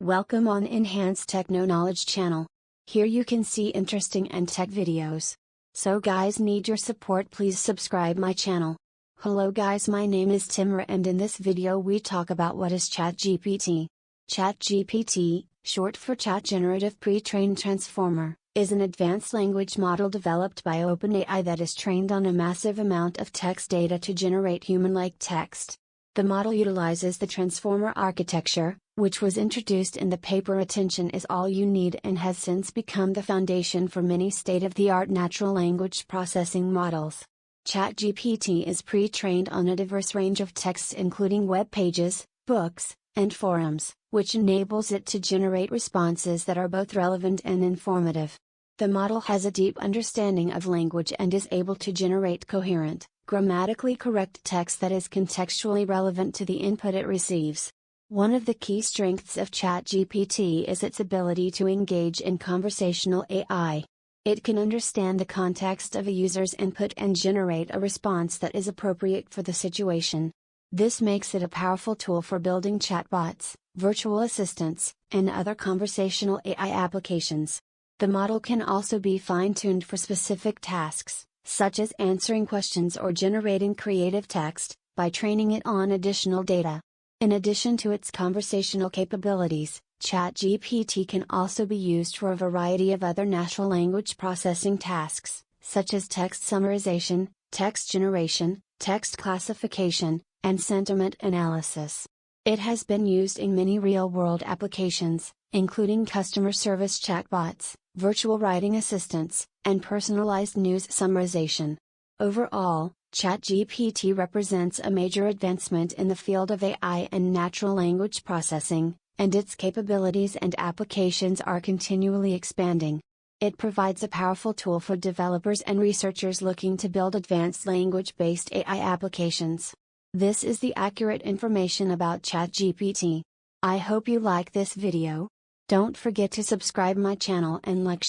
Welcome on Enhanced Techno Knowledge channel. Here you can see interesting and tech videos. So guys, need your support, please subscribe my channel. Hello guys, my name is Timur and in this video we talk about what is ChatGPT. ChatGPT, short for Chat Generative Pre-trained Transformer, is an advanced language model developed by OpenAI that is trained on a massive amount of text data to generate human-like text. The model utilizes the transformer architecture, which was introduced in the paper Attention is All You Need and has since become the foundation for many state-of-the-art natural language processing models. ChatGPT is pre-trained on a diverse range of texts including web pages, books, and forums, which enables it to generate responses that are both relevant and informative. The model has a deep understanding of language and is able to generate coherent, grammatically correct text that is contextually relevant to the input it receives. One of the key strengths of ChatGPT is its ability to engage in conversational AI. It can understand the context of a user's input and generate a response that is appropriate for the situation. This makes it a powerful tool for building chatbots, virtual assistants, and other conversational AI applications. The model can also be fine-tuned for specific tasks, such as answering questions or generating creative text, by training it on additional data. In addition to its conversational capabilities, ChatGPT can also be used for a variety of other natural language processing tasks, such as text summarization, text generation, text classification, and sentiment analysis. It has been used in many real-world applications, including customer service chatbots, virtual writing assistants, and personalized news summarization. Overall, ChatGPT represents a major advancement in the field of AI and natural language processing, and its capabilities and applications are continually expanding. It provides a powerful tool for developers and researchers looking to build advanced language-based AI applications. This is the accurate information about ChatGPT. I hope you like this video. Don't forget to subscribe my channel and like.